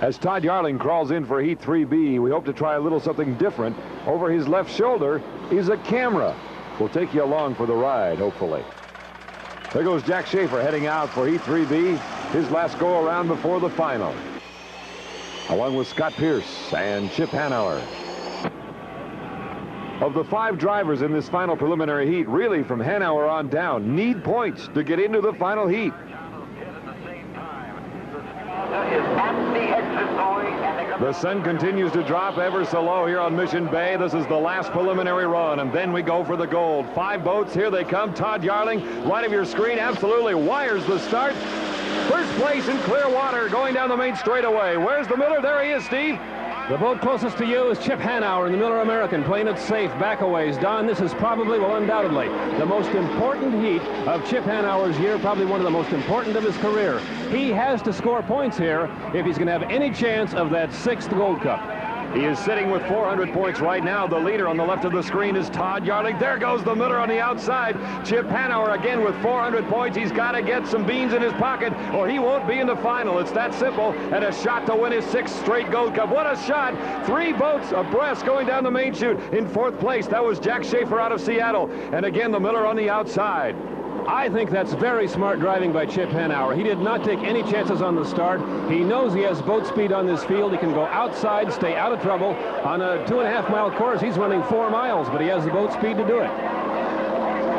As Todd Yarling crawls in for Heat 3B, we hope to try a little something different. Over his left shoulder is a camera. We'll take you along for the ride, hopefully. There goes Jack Schaefer heading out for Heat 3B, his last go-around before the final. Along with Scott Pierce and Chip Hanauer. Of the 5 drivers in this final preliminary heat, really from Hanauer on down, need points to get into the final heat. The sun continues to drop ever so low here on Mission Bay. This is the last preliminary run, and then we go for the gold. 5 boats, here they come. Todd Yarling, right of your screen, absolutely wires the start. First place in clear water, going down the main straightaway. Where's the Miller? There he is, Steve. The boat closest to you is Chip Hanauer in the Miller American, playing it safe, back a ways. Don, this is probably, well, undoubtedly, the most important heat of Chip Hanauer's year, probably one of the most important of his career. He has to score points here if he's going to have any chance of that 6th Gold Cup. He is sitting with 400 points right now. The leader on the left of the screen is Todd Yarling. There goes the Miller on the outside. Chip Hanauer again with 400 points. He's got to get some beans in his pocket or he won't be in the final. It's that simple. And a shot to win his 6th straight Gold Cup. What a shot. 3 boats abreast going down the main chute. In 4th place, that was Jack Schaefer out of Seattle. And again, the Miller on the outside. I think that's very smart driving by Chip Hanauer. He did not take any chances on the start. He knows he has boat speed on this field. He can go outside, stay out of trouble. On a 2.5-mile course, he's running 4 miles, but he has the boat speed to do it.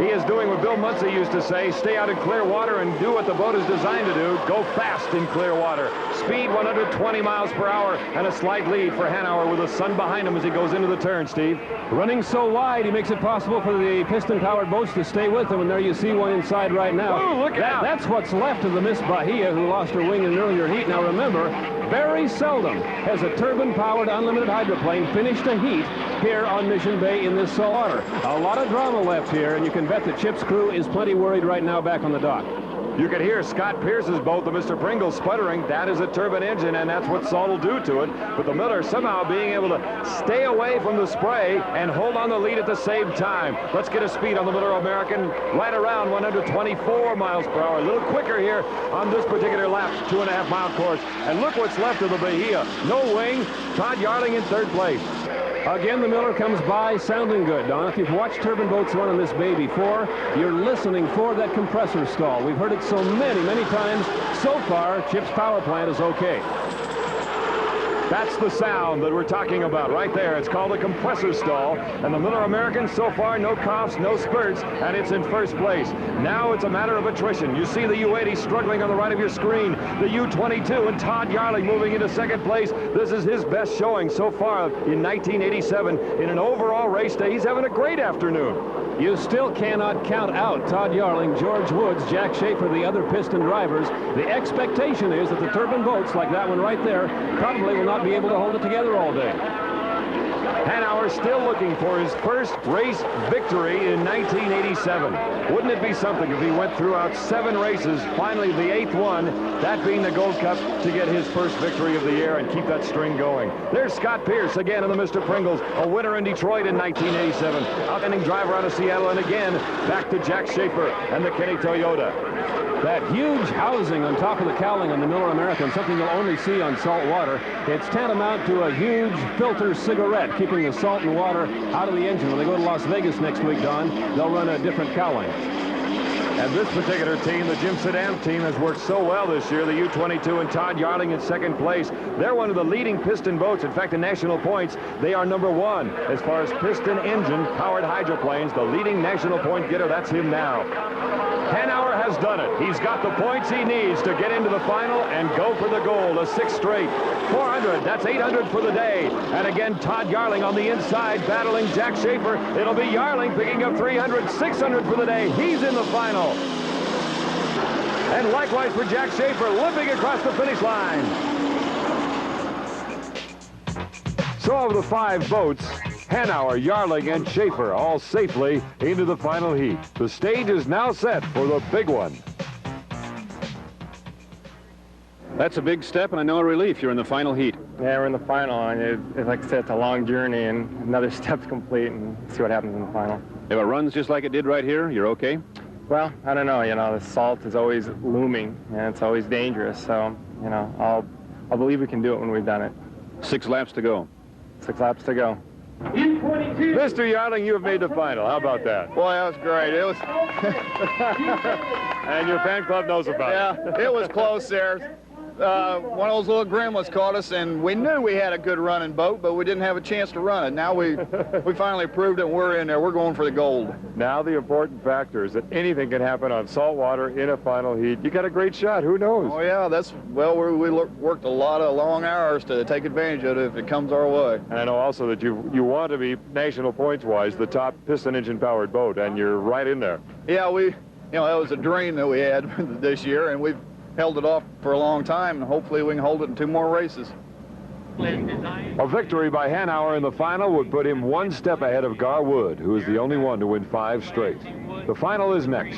He is doing what Bill Munsey used to say, stay out in clear water and do what the boat is designed to do, go fast in clear water. Speed 120 miles per hour and a slight lead for Hanauer with the sun behind him as he goes into the turn, Steve. Running so wide, he makes it possible for the piston-powered boats to stay with him, and there you see one inside right now. Oh, look out. That's what's left of the Miss Bahia, who lost her wing in an earlier heat. Now remember, very seldom has a turbine-powered unlimited hydroplane finished a heat here on Mission Bay in this salt water. A lot of drama left here, and you can bet that Chip's crew is plenty worried right now back on the dock. You can hear Scott Pierce's boat, the Mr. Pringle, sputtering. That is a turbine engine, and that's what salt will do to it. But the Miller somehow being able to stay away from the spray and hold on the lead at the same time. Let's get a speed on the Miller American right around 124 miles per hour. A little quicker here on this particular lap, 2.5-mile course. And look what's left of the Bahia. No wing. Todd Yarling in 3rd place. Again, the Miller comes by sounding good, Don. If you've watched turbine boats run on this bay before, you're listening for that compressor stall. We've heard it so many times. So far, Chip's power plant is okay. That's the sound that we're talking about right there. It's called a compressor stall. And the Miller American, so far, no coughs, no spurts, and it's in 1st place. Now it's a matter of attrition. You see the U-80 struggling on the right of your screen. The U-22 and Todd Yarling moving into 2nd place. This is his best showing so far in 1987 in an overall race day. He's having a great afternoon. You still cannot count out Todd Yarling, George Woods, Jack Schaefer, the other piston drivers. The expectation is that the turbine boats, like that one right there, probably will not be able to hold it together all day. Hanauer still looking for his 1st race victory in 1987. Wouldn't it be something if he went throughout 7 races, finally the 8th one, that being the Gold Cup, to get his 1st victory of the year and keep that string going. There's Scott Pierce again in the Mr. Pringles, a winner in Detroit in 1987. Outstanding driver out of Seattle, and again, back to Jack Schaefer and the Kenny Toyota. That huge housing on top of the cowling on the Miller American, something you'll only see on salt water. It's tantamount to a huge filter cigarette, keeping the salt and water out of the engine. When they go to Las Vegas next week, Don, they'll run a different cowling. And this particular team, the Jim Sedan team, has worked so well this year. The U-22 and Todd Yarling in 2nd place. They're one of the leading piston boats. In fact, in national points, they are number 1. As far as piston engine powered hydroplanes, the leading national point getter, that's him now. Hanauer has done it. He's got the points he needs to get into the final and go for the gold. A 6th straight. 400, that's 800 for the day. And again, Todd Yarling on the inside battling Jack Schaefer. It'll be Yarling picking up 300, 600 for the day. He's in the final. And likewise for Jack Schaefer, limping across the finish line. So of the 5 boats, Hanauer, Yarling, and Schaefer all safely into the final heat. The stage is now set for the big one. That's a big step, and I know a relief. You're in the final heat. Yeah, we're in the final, and like I said, it's a long journey, and another step to complete, and see what happens in the final. If it runs just like it did right here, you're okay? Well, I don't know. The salt is always looming, and it's always dangerous. So, I'll I'll believe we can do it when we've done it. 6 laps to go. 6 laps to go. Mr. Yarling, you have made the final. How about that? Boy, that was great. It was, And your fan club knows about it. yeah, it was close there. One of those little gremlins caught us, and we knew we had a good running boat, but we didn't have a chance to run it. Now we finally proved it. We're in there. We're going for the gold. Now the important factor is that anything can happen on saltwater in a final heat. You got a great shot. Who knows? Oh yeah, we worked a lot of long hours to take advantage of it if it comes our way. And I know also that you want to be national points-wise the top piston engine-powered boat, and you're right in there. Yeah, that was a dream that we had this year, and we've held it off for a long time, and hopefully we can hold it in 2 more races. A victory by Hanauer in the final would put him 1 step ahead of Gar Wood, who is the only one to win 5 straight. The final is next.